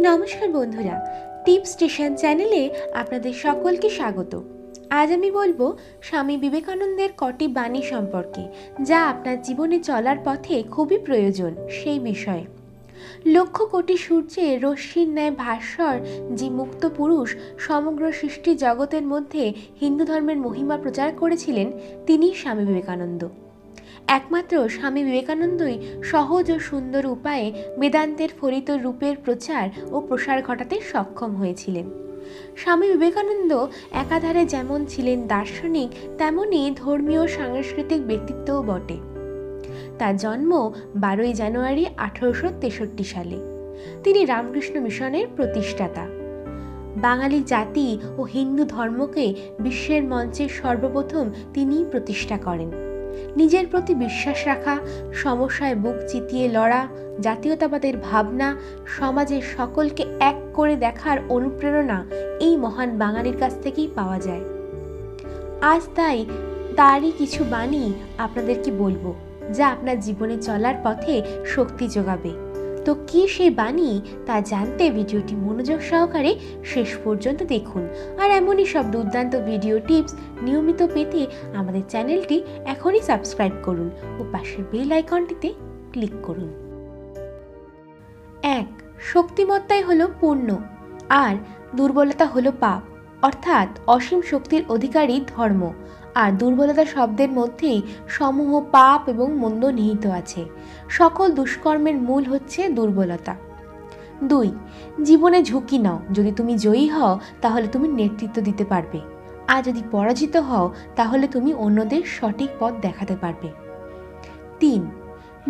নমস্কার বন্ধুরা, টিপ স্টেশন চ্যানেলে আপনাদের সকলকে স্বাগত। আজ আমি বলবো স্বামী বিবেকানন্দের কটি বাণী সম্পর্কে, যা আপনার জীবনে চলার পথে খুবই প্রয়োজন সেই বিষয়ে। লক্ষ কোটি সূর্যের রশ্মির ন্যায় ভাস্বর যে মুক্ত পুরুষ সমগ্র সৃষ্টি জগতের মধ্যে হিন্দু ধর্মের মহিমা প্রচার করেছিলেন, তিনিই স্বামী বিবেকানন্দ। একমাত্র স্বামী বিবেকানন্দই সহজ ও সুন্দর উপায়ে বেদান্তের ফলিত রূপের প্রচার ও প্রসার ঘটাতে সক্ষম হয়েছিলেন। স্বামী বিবেকানন্দ একাধারে যেমন ছিলেন দার্শনিক, তেমনি ধর্মীয় সাংস্কৃতিক ব্যক্তিত্বও বটে। তার জন্ম 12ই জানুয়ারি 1863 সালে। তিনি রামকৃষ্ণ মিশনের প্রতিষ্ঠাতা। বাঙালি জাতি ও হিন্দু ধর্মকে বিশ্বের মঞ্চে সর্বপ্রথম তিনিই প্রতিষ্ঠা করেন। নিজের প্রতি বিশ্বাস রাখা, সমস্যায় বুক চিতিয়ে লড়া, জাতীয়তাবাদের ভাবনা, সমাজের সকলকে এক করে দেখার অনুপ্রেরণা এই মহান বাঙালির কাছ থেকেই পাওয়া যায়। আজ তাই তারই কিছু বাণী আপনাদেরকে বলবো, যা আপনার জীবনে চলার পথে শক্তি যোগাবে। তো কি সেই বাণী তা জানতে ভিডিওটি মনোযোগ সহকারে শেষ পর্যন্ত দেখুন। আর এমনই সব দুর্দান্ত ভিডিও টিপস নিয়মিত পেতে আমাদের চ্যানেলটি এখনই সাবস্ক্রাইব করুন ও পাশের বেল আইকনটিতে ক্লিক করুন। 1. শক্তিমত্তাই হলো পুণ্য আর দুর্বলতা হলো পাপ, অর্থাৎ অসীম শক্তির অধিকারী ধর্ম আর দুর্বলতা শব্দের মধ্যেই সমূহ পাপ এবং মন্দ নিহিত আছে। সকল দুষ্কর্মের মূল হচ্ছে দুর্বলতা। 2. জীবনে ঝুঁকি নাও। যদি তুমি জয়ী হও তাহলে তুমি নেতৃত্ব দিতে পারবে, আর যদি পরাজিত হও তাহলে তুমি অন্যদের সঠিক পথ দেখাতে পারবে। 3.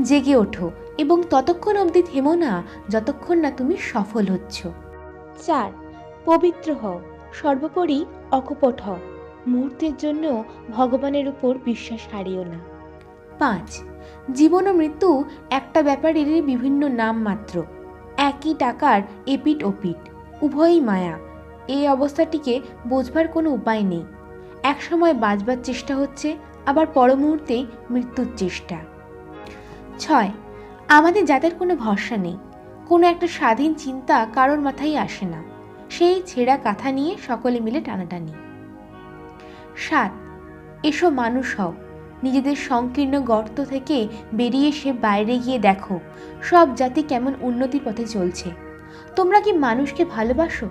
জেগে ওঠো এবং ততক্ষণ অবধি থেমো না যতক্ষণ না তুমি সফল হচ্ছ। 4. পবিত্র হও, সর্বোপরি অকপট হও, মুহূর্তের জন্য ভগবানের উপর বিশ্বাস হারিও না। 5. জীবন ও মৃত্যু একটা ব্যাপারেরই বিভিন্ন নাম মাত্র, একই টাকার এপিট ওপিট, উভয়ই মায়া। এই অবস্থাটিকে বোঝবার কোনো উপায় নেই। এক সময় বাঁচবার চেষ্টা হচ্ছে, আবার পর মুহূর্তেই মৃত্যুর চেষ্টা। 6. আমাদের যাদের কোনো ভরসা নেই, কোনো একটা স্বাধীন চিন্তা কারোর মাথায় আসে না, সেই ছেঁড়া কাঁথা নিয়ে সকলে মিলে টানাটানি। 7. এসো মানুষ হও, নিজেদের সংকীর্ণ গর্ত থেকে বেরিয়ে এসে বাইরে গিয়ে দেখো সব জাতি কেমন উন্নতির পথে চলছে। তোমরা কি মানুষকে ভালোবাসো?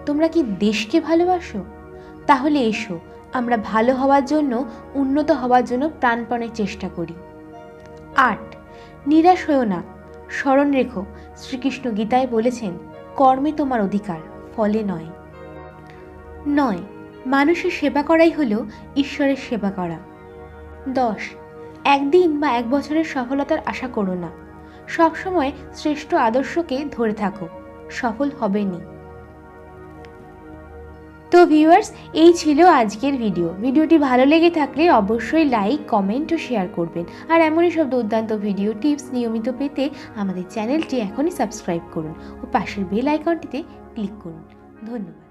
তোমরা কি দেশকে ভালোবাসো? তাহলে এসো আমরা ভালো হওয়ার জন্য, উন্নত হওয়ার জন্য প্রাণপণে চেষ্টা করি। 8. নিরাশ হও না, স্মরণ রেখো শ্রীকৃষ্ণ গীতায় বলেছেন, কর্মে তোমার অধিকার, ফলে নয়। 9. মানুষের সেবা করাই হলো ঈশ্বরের সেবা করা। 10. একদিন বা এক বছরের সফলতার আশা করো না, সবসময় শ্রেষ্ঠ আদর্শকে ধরে থাকো, সফল হবেনি। তো ভিউয়ার্স, এই ছিল আজকের ভিডিওটি ভালো লেগে থাকলে অবশ্যই লাইক, কমেন্ট ও শেয়ার করবেন। আর এমনই সব দুর্দান্ত ভিডিও টিপস নিয়মিত পেতে আমাদের চ্যানেলটি এখনই সাবস্ক্রাইব করুন ও পাশের বেল আইকনটিতে ক্লিক করুন। ধন্যবাদ।